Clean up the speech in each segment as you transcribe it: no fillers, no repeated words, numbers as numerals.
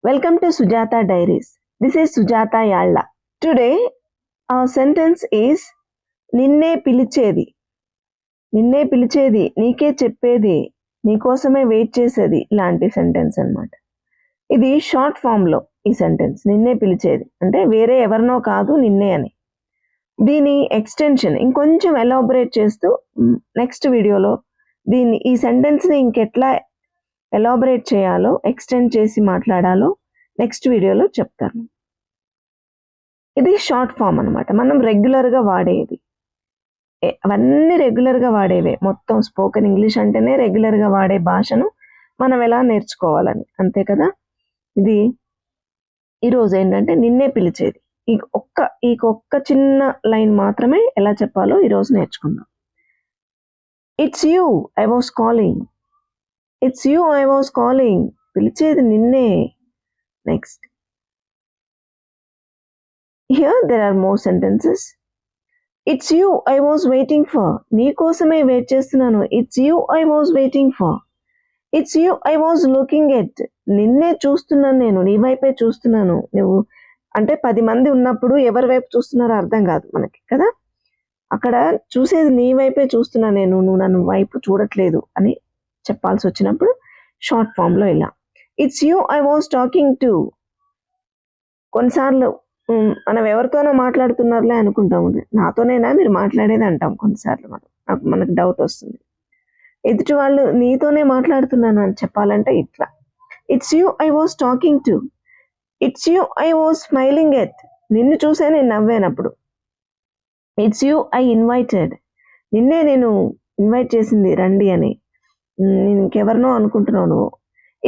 Welcome to Sujata Diaries. This is Sujata Yalla. Today, our sentence is నిన్నే పిలిచేది. నిన్నే పిలిచేది, నీకే చెప్పేది, నీకోసమే వెయిట్ చేసేది లాంటి సెంటెన్స్ అన్నమాట. ఇది షార్ట్ ఫామ్లో ఈ సెంటెన్స్ నిన్నే పిలిచేది అంటే వేరే ఎవరినో కాదు నిన్నే అని. దీని ఎక్స్టెన్షన్ ఇంకొంచెం ఎలాబొరేట్ చేస్తూ నెక్స్ట్ వీడియోలో ఈ సెంటెన్స్ని ఇంకెట్లా ఎలాబొరేట్ చేయాలో ఎక్స్టెండ్ చేసి మాట్లాడాలో నెక్స్ట్ వీడియోలో చెప్తాను. ఇది షార్ట్ ఫామ్ అనమాట, మనం రెగ్యులర్గా వాడేది. అవన్నీ రెగ్యులర్గా వాడేవే. మొత్తం స్పోకెన్ ఇంగ్లీష్ అంటేనే రెగ్యులర్గా వాడే భాషను మనం ఎలా నేర్చుకోవాలని, అంతే కదా. ఇది ఈరోజు ఏంటంటే నిన్నే పిలిచేది. ఈ ఒక్క చిన్న లైన్ మాత్రమే ఎలా చెప్పాలో ఈరోజు నేర్చుకుందాం. It's you I was calling. It's you I was calling. పిలిచేది నిన్నే. Next, here there are more sentences. It's you I was waiting for. నీకోసమే వెయిట్ చేస్తున్నాను. It's you I was waiting for. It's you I was looking at. నిన్నే చూస్తున్నాను నేను, నీ వైపే చూస్తున్నాను. నువ్వు అంటే 10 మంది ఉన్నప్పుడు ఎవరి వైపు చూస్తున్నారో అర్థం కాదు మనకి కదా. అక్కడ చూసేది నీ వైపే చూస్తున్నా నేను, నువ్వు నన్ను వైపు చూడట్లేదు అని చెప్పాల్సి వచ్చినప్పుడు షార్ట్ ఫామ్లో ఇలా. It's you I was talking to. కొన్నిసార్లు మనం ఎవరితోనో మాట్లాడుతున్నారులే అనుకుంటాము, నాతోనేనా మీరు మాట్లాడేది అంటాం కొన్నిసార్లు. మనకు డౌట్ వస్తుంది. ఎదుటి వాళ్ళు నీతోనే మాట్లాడుతున్నాను అని చెప్పాలంటే ఇట్లా. It's you I was talking to. It's you I was smiling at. నిన్ను చూసే నేను నవ్వానప్పుడు. It's you I invited. నిన్నే నేను ఇన్వైట్ చేసింది రండి అని. నేను ఇంకెవరినో అనుకుంటున్నావు నువ్వు.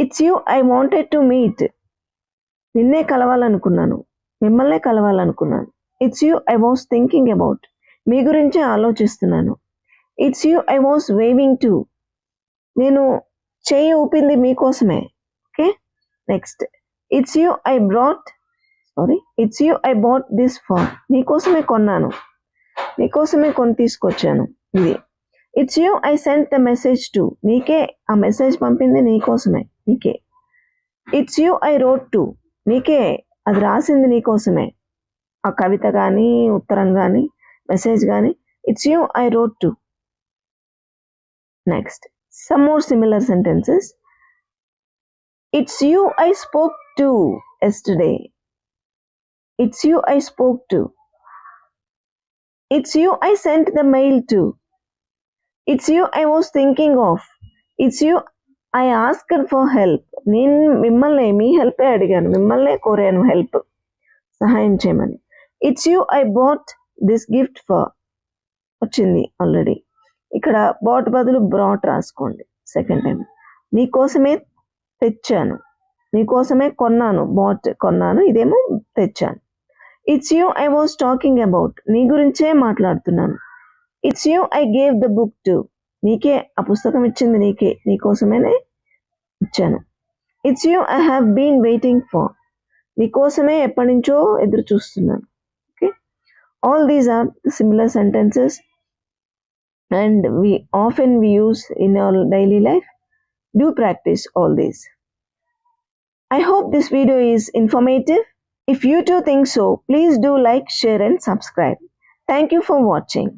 It's you I wanted to meet. నిన్నే కలవాలనుకున్నాను, మిమ్మల్నే కలవాలనుకున్నాను. It's you I was thinking about. మీ గురించే ఆలోచిస్తున్నాను. It's you I was waving to. నేను చేయి ఊపింది మీకోసమే. Okay, next. It's you I it's you I bought this for. నీకోసమే కొన్నాను, నీకోసమే కొని తీసుకొచ్చాను ఇది. It's you I sent the message to. నీకే ఆ మెసేజ్ పంపింది, నీకోసమే, నీకే. It's you I wrote to. నీకే అది రాసింది, నీకోసమే. ఆ కవిత కానీ, ఉత్తరం కానీ, మెసేజ్ కానీ. It's you I wrote to. Next, some more similar sentences. It's you I spoke to yesterday. It's you I spoke to. It's you I sent the mail to. It's you I was thinking of. It's you I asked for help. నేను మిమ్మల్ని మీ హెల్పే అడిగాను, మిమ్మల్నే కోరాను help, సహాయం చేయమని. It's you I bought this gift for. వచ్చింది already. ఇక్కడ bought బదులు బ్రాట్ రాసుకోండి సెకండ్ టైం. నీకోసమే తెచ్చాను, నీకోసమే కొన్నాను. బాట్ కొన్నాను, ఇదేమో తెచ్చాను. It's you I was talking about. నీ గురించే మాట్లాడుతున్నాను. It's you I gave the book to. నీకే ఆ పుస్తకం ఇచ్చింది, నీకే, నీకోసమేనే ఇచ్చాను. It's you I have been waiting for. నీకోసమే ఎప్పటి నుంచో ఎదురు చూస్తున్నాను. Okay, all these are similar sentences and we often use in our daily life. Do practice all these. I hope this video is informative. If you too think so, please do like, share and subscribe. Thank you for watching.